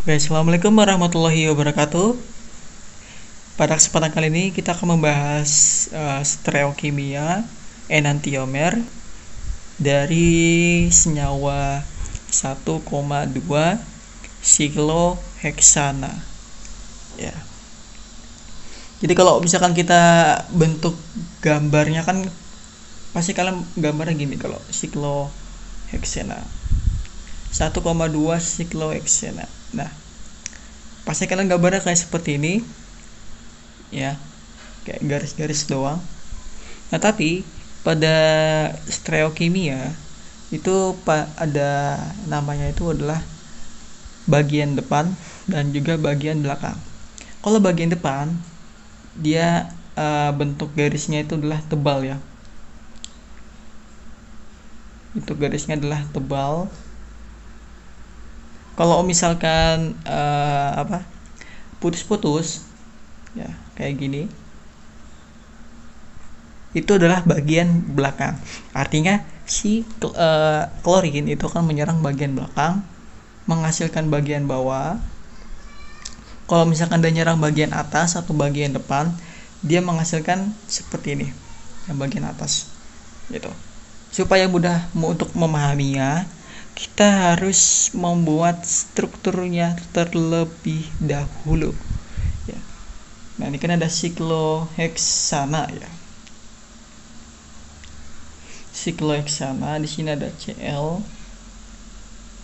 Oke, assalamualaikum warahmatullahi wabarakatuh. Pada kesempatan kali ini kita akan membahas stereokimia enantiomer dari senyawa 1,2 sikloheksana. Ya. Jadi kalau misalkan kita bentuk gambarnya kan pasti kalian gambarnya gini kalau sikloheksana. 1,2 sikloheksana. Nah, pasti kalian gambarnya kayak seperti ini. Ya. Kayak garis-garis doang. Nah, tapi pada stereokimia itu ada namanya itu adalah bagian depan dan juga bagian belakang. Kalau bagian depan dia bentuk garisnya itu adalah tebal ya. Itu garisnya adalah tebal. Kalau misalkan putus-putus ya kayak gini, itu adalah bagian belakang. Artinya si klorin itu akan menyerang bagian belakang, menghasilkan bagian bawah. Kalau misalkan dia nyerang bagian atas atau bagian depan, dia menghasilkan seperti ini, yang bagian atas gitu. Supaya mudah untuk memahaminya, kita harus membuat strukturnya terlebih dahulu ya. Nah, ini kan ada sikloheksana ya. Sikloheksana, di sini ada Cl,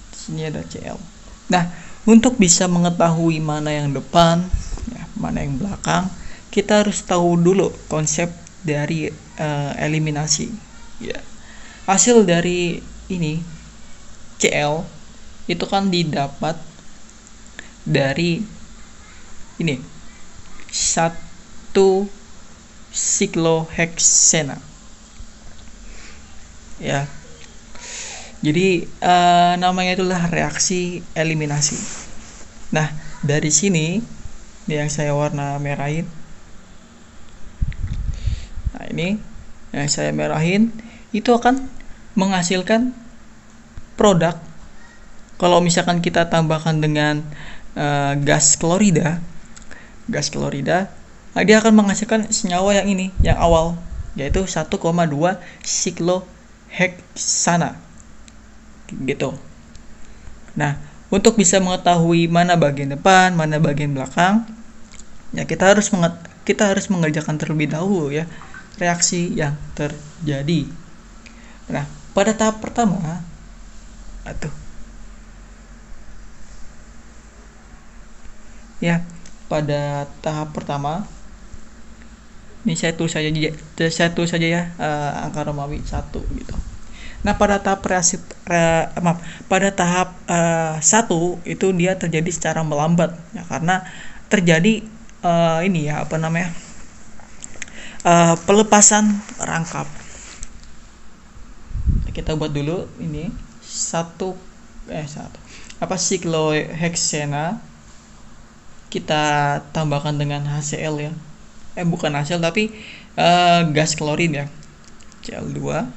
di sini ada Cl. Nah, untuk bisa mengetahui mana yang depan ya, mana yang belakang, kita harus tahu dulu konsep dari eliminasi ya. Hasil dari ini Cl itu kan didapat dari ini 1 sikloheksana ya. Jadi namanya itulah reaksi eliminasi. Nah, dari sini yang saya warna merahin, nah ini yang saya merahin itu akan menghasilkan produk. Kalau misalkan kita tambahkan dengan gas klorida, dia akan menghasilkan senyawa yang ini, yang awal, yaitu 1,2 sikloheksana gitu. Nah, untuk bisa mengetahui mana bagian depan, mana bagian belakang, ya kita harus mengerjakan terlebih dahulu ya reaksi yang terjadi. Nah, pada tahap pertama pada tahap pertama ini saya tulis saja ya angka Romawi 1 gitu. Nah, pada tahap pada tahap 1 itu dia terjadi secara melambat ya, karena terjadi pelepasan rangkap. Kita buat dulu ini sikloheksana, kita tambahkan dengan HCl ya. Bukan HCl tapi gas klorin ya, Cl2,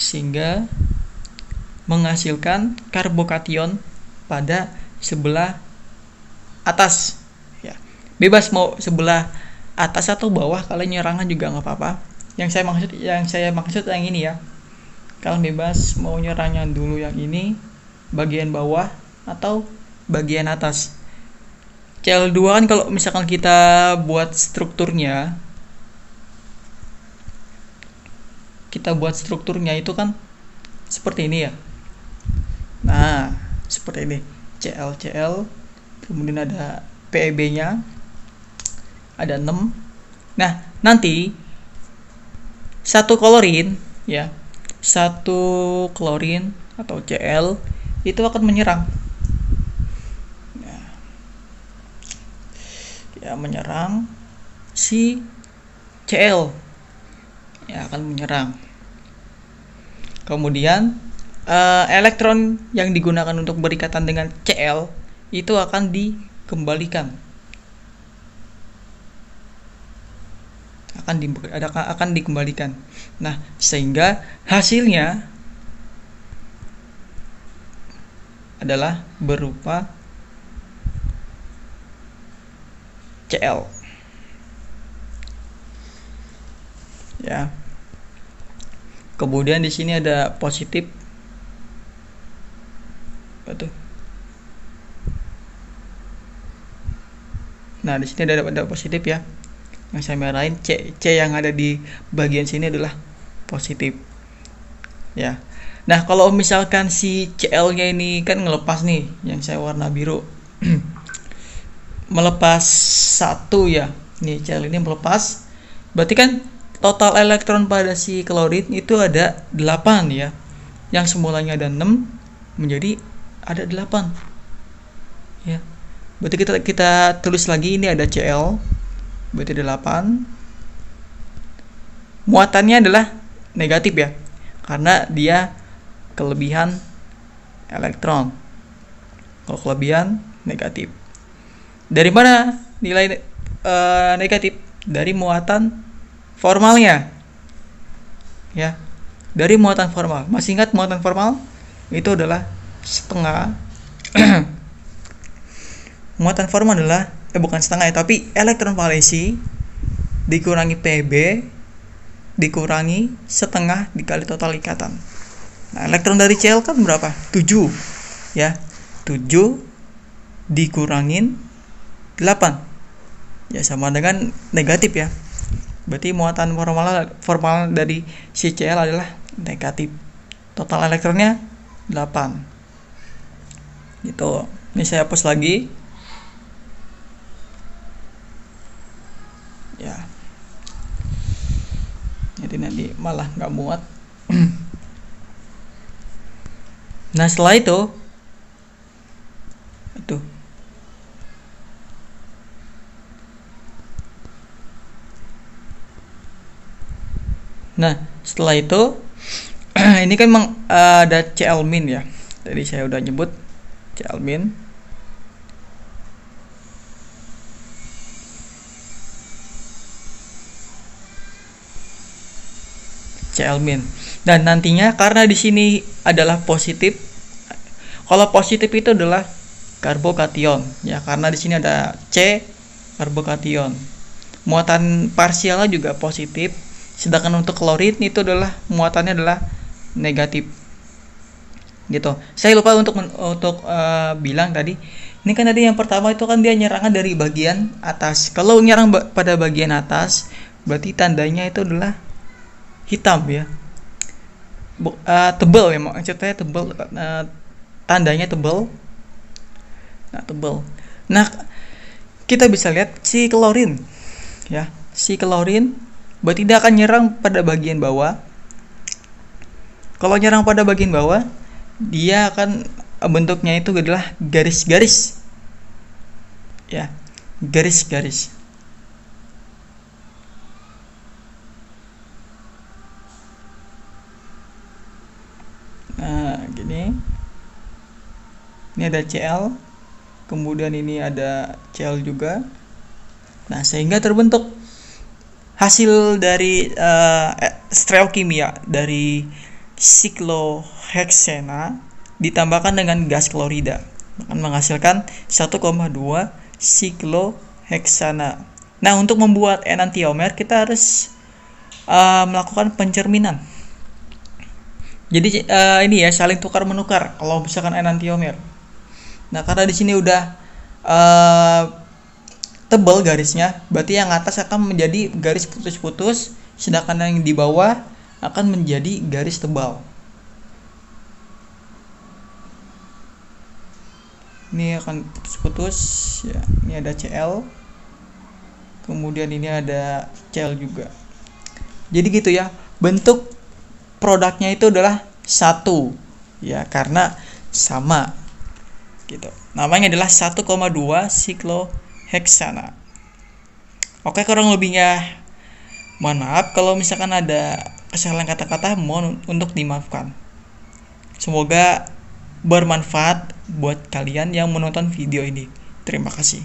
sehingga menghasilkan karbokation pada sebelah atas ya. Bebas mau sebelah atas atau bawah, kalian nyerangnya juga nggak apa-apa. Yang saya maksud yang ini ya. Kalian bebas mau nyerangnya dulu yang ini, bagian bawah atau bagian atas. Cl2 kan kalau misalkan kita buat strukturnya, itu kan seperti ini ya. Nah, seperti ini. Cl, kemudian ada PEB-nya ada 6. Nah, nanti satu klorin atau Cl itu akan menyerang menyerang si Cl ya, akan menyerang. Kemudian elektron yang digunakan untuk berikatan dengan Cl itu akan dikembalikan, akan dikembalikan. Nah, sehingga hasilnya adalah berupa Cl. Ya. Kemudian di sini ada positif. Betul. Nah, di sini ada positif ya. Yang saya merahin C yang ada di bagian sini adalah positif. Ya. Nah, kalau misalkan si Cl-nya ini kan ngelepas nih, yang saya warna biru. Melepas 1 ya. Nih Cl ini melepas. Berarti kan total elektron pada si klorin itu ada 8 ya. Yang semulanya ada 6 menjadi ada 8. Ya. Berarti kita tulis lagi, ini ada Cl. Berarti ada 8. Muatannya adalah negatif ya. Karena dia kelebihan elektron. Kalau kelebihan negatif. Dari mana nilai negatif? Dari muatan formalnya. Ya. Dari muatan formal. Masih ingat muatan formal? Itu adalah setengah. Muatan formal adalah bukan setengah ya, tapi elektron valensi dikurangi Pb dikurangi setengah dikali total ikatan. Nah, elektron dari Cl kan berapa? 7 ya. 7 dikurangin 8 ya, sama dengan negatif ya. Berarti muatan formal dari si Cl adalah negatif. Total elektronnya 8 gitu. Ini saya hapus lagi ya, jadi nanti malah nggak muat. Nah, setelah itu nah setelah itu ini kan ada Cl min ya, tadi saya udah nyebut Cl min. Cl min. Dan nantinya karena di sini adalah positif. Kalau positif itu adalah karbokation ya, karena di sini ada C karbokation. Muatan parsialnya juga positif. Sedangkan untuk klorin itu adalah muatannya adalah negatif. Gitu. Saya lupa untuk bilang tadi. Ini kan tadi yang pertama itu kan dia nyerangnya dari bagian atas. Kalau nyerang pada bagian atas, berarti tandanya itu adalah hitam ya. Tebal ya, maksudnya tebal, tandanya tebal. Nah, tebal. Nah, kita bisa lihat si klorin ya. Si klorin berarti dia akan nyerang pada bagian bawah. Kalau nyerang pada bagian bawah, dia akan bentuknya itu adalah garis-garis. Ya, garis-garis. Nah, gini. Ini ada Cl. Kemudian ini ada Cl juga. Nah, sehingga terbentuk hasil dari stereokimia dari sikloheksana ditambahkan dengan gas klorida akan menghasilkan 1,2 sikloheksana. Nah, untuk membuat enantiomer kita harus melakukan pencerminan. Jadi ini ya, saling tukar menukar kalau misalkan enantiomer. Nah, karena di sini udah tebal garisnya, berarti yang atas akan menjadi garis putus-putus, sedangkan yang di bawah akan menjadi garis tebal. Ini akan putus-putus ya. Ini ada Cl, kemudian ini ada Cl juga. Jadi gitu ya, bentuk produknya itu adalah satu ya, karena sama gitu. Namanya adalah 1,2 sikloheksana. Oke, kurang lebihnya mohon maaf kalau misalkan ada kesalahan kata-kata, mohon untuk dimaafkan. Semoga bermanfaat buat kalian yang menonton video ini. Terima kasih.